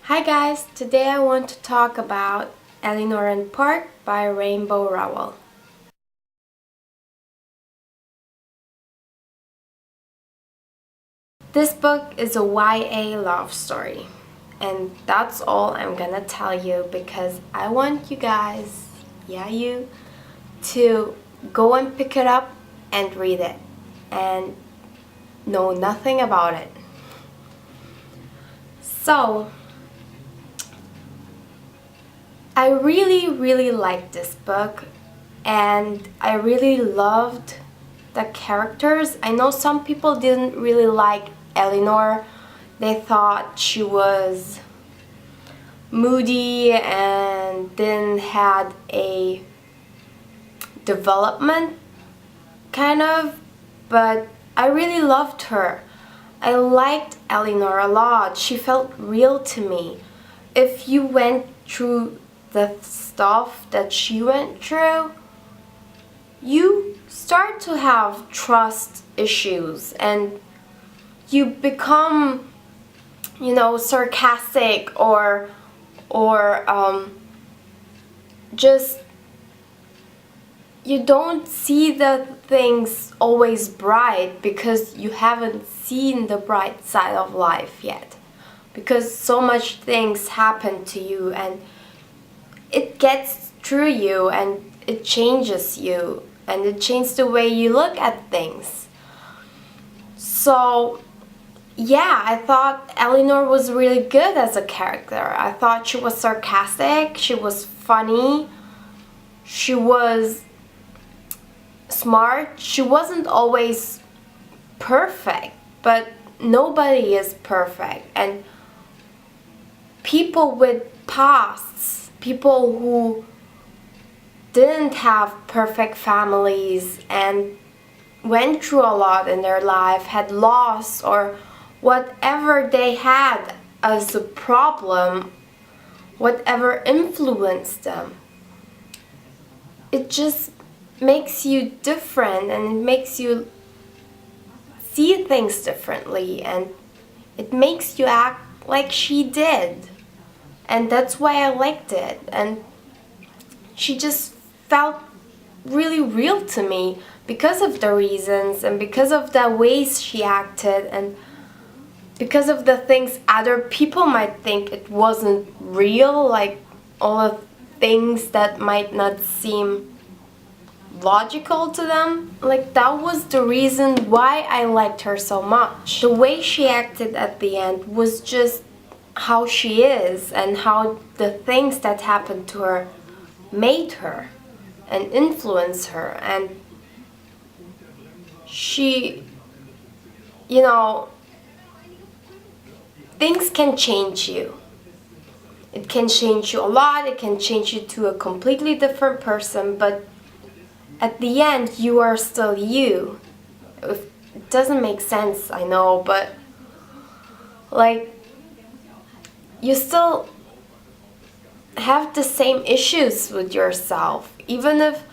Hi guys, today I want to talk about Eleanor and Park by Rainbow Rowell. This book is a YA love story, and that's all I'm gonna tell you because I want you guys, you, to go and pick it up and read it and know nothing about it. So, I really liked this book and I really loved the characters. I know some people didn't really like Eleanor. They thought she was moody and didn't had a development kind of, but I really loved her. I liked Eleanor a lot. She felt real to me. If you went through the stuff that she went through, you start to have trust issues and you become, sarcastic or just you don't see the things always bright because you haven't seen the bright side of life yet, because so much things happen to you and it gets through you and it changes you and it changes the way you look at things. So yeah, I thought Eleanor was really good as a character. I thought she was sarcastic, she was funny, she was smart. She wasn't always perfect, but nobody is perfect. And people with pasts, people who didn't have perfect families and went through a lot in their life, had loss or whatever they had as a problem, whatever influenced them, it just makes you different and it makes you see things differently and it makes you act like she did. And that's why I liked it. And she just felt really real to me because of the reasons and because of the ways she acted and because of the things other people might think it wasn't real, like all the things that might not seem logical to them. Like, that was the reason why I liked her so much. The way she acted at the end was just how she is and how the things that happened to her made her and influenced her. And she, things can change you. It can change you a lot, it can change you to a completely different person, but at the end, you are still you. It doesn't make sense, I know, but like, you still have the same issues with yourself. Even if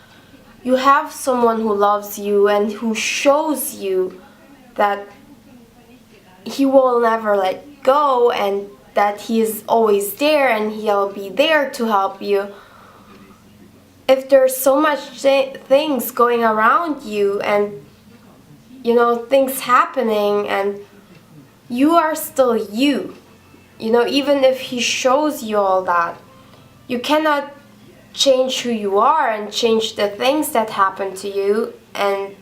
you have someone who loves you and who shows you that he will never let go and that he is always there and he'll be there to help you. If there's so much things going around you and things happening and you are still you, even if he shows you all that, you cannot change who you are and change the things that happen to you, and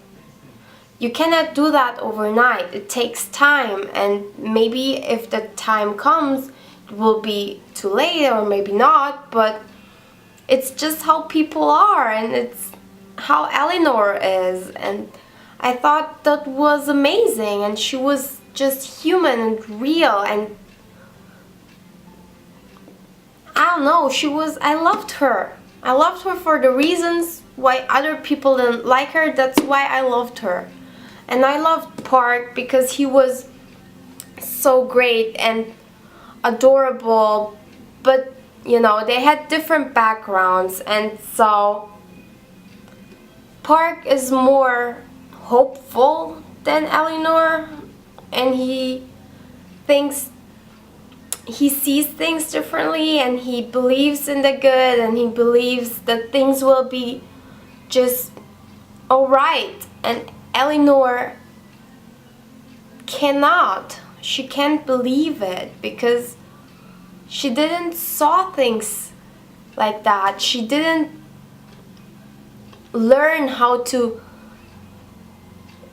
you cannot do that overnight. It takes time, and maybe if the time comes it will be too late or maybe not, but it's just how people are and it's how Eleanor is. And I thought that was amazing, and she was just human and real, and I don't know, I loved her. I loved her for the reasons why other people didn't like her. That's why I loved her. And I loved Park because he was so great and adorable, but they had different backgrounds, and so Park is more hopeful than Eleanor, and he thinks he sees things differently, and he believes in the good, and he believes that things will be just alright. And Eleanor she can't believe it, because she didn't saw things like that. She didn't learn how to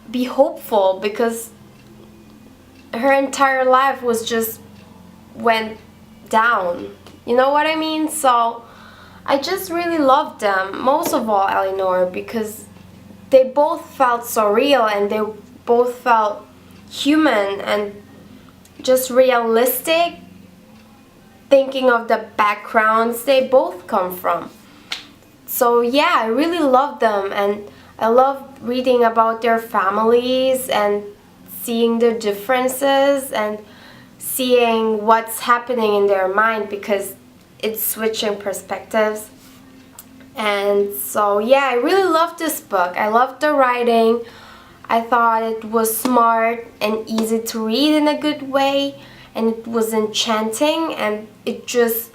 be hopeful, because her entire life was just went down. You know what I mean? So I just really loved them, most of all Eleanor, because they both felt so real, and they both felt human and just realistic, thinking of the backgrounds they both come from. So yeah, I really love them, and I love reading about their families and seeing the differences and seeing what's happening in their mind, because it's switching perspectives. And so yeah, I really loved this book. I loved the writing. I thought it was smart and easy to read in a good way, and it was enchanting, and it just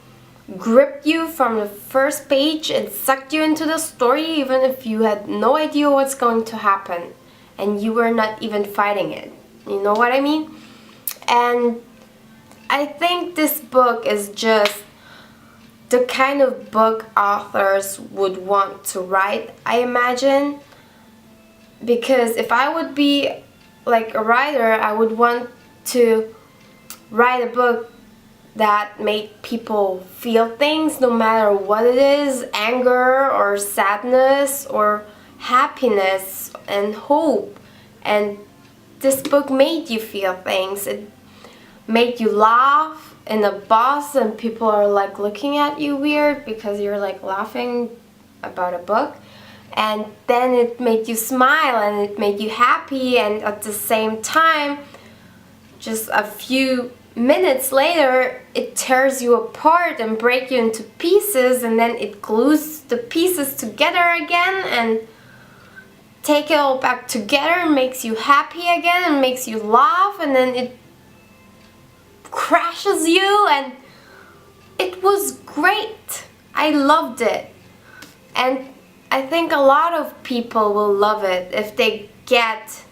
gripped you from the first page and sucked you into the story, even if you had no idea what's going to happen and you were not even fighting it. You know what I mean? And I think this book is just the kind of book authors would want to write, I imagine. Because if I would be like a writer, I would want to write a book that made people feel things, no matter what it is, anger or sadness or happiness and hope. And this book made you feel things. It made you laugh in a bus, and people are like looking at you weird because you're like laughing about a book. And then it made you smile, and it made you happy, and at the same time, just a few minutes later, it tears you apart and breaks you into pieces, and then it glues the pieces together again and take it all back together and makes you happy again and makes you laugh, and then it crashes you, and it was great. I loved it. And I think a lot of people will love it if they get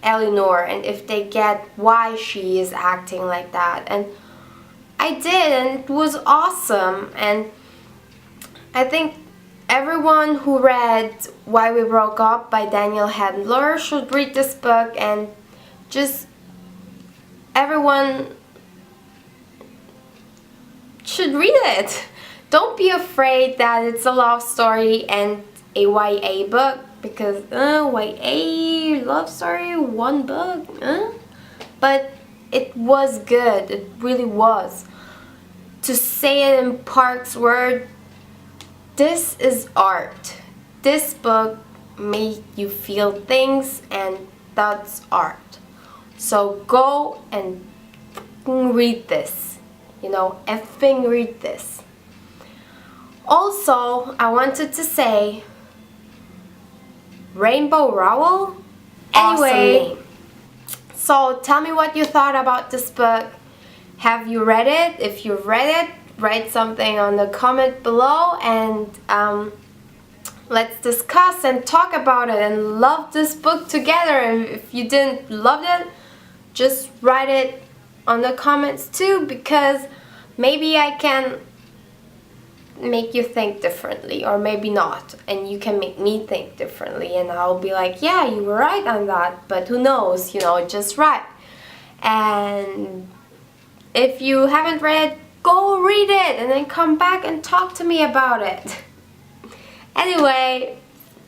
Eleanor and if they get why she is acting like that. And I did, and it was awesome. And I think everyone who read Why We Broke Up by Daniel Handler should read this book, and just everyone should read it. Don't be afraid that it's a love story and a YA book, because YA love story, one book, but it was good. It really was. To say it in Park's word, this is art. This book made you feel things, and that's art. So go and read this. You know, effing read this. Also, I wanted to say Rainbow Rowell? Anyway, awesome. So tell me what you thought about this book. Have you read it? If you've read it, write something on the comment below, and let's discuss and talk about it and love this book together. And if you didn't love it, just write it on the comments too, because maybe I can make you think differently, or maybe not, and you can make me think differently, and I'll be like, yeah, you were right on that, but who knows, you know, just right. And if you haven't read it, go read it and then come back and talk to me about it. Anyway,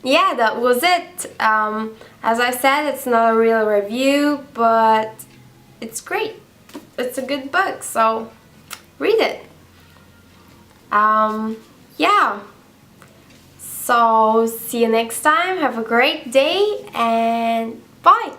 yeah, that was it. As I said, it's not a real review, but it's great. It's a good book, so read it. Yeah, so see you next time. Have a great day, and bye.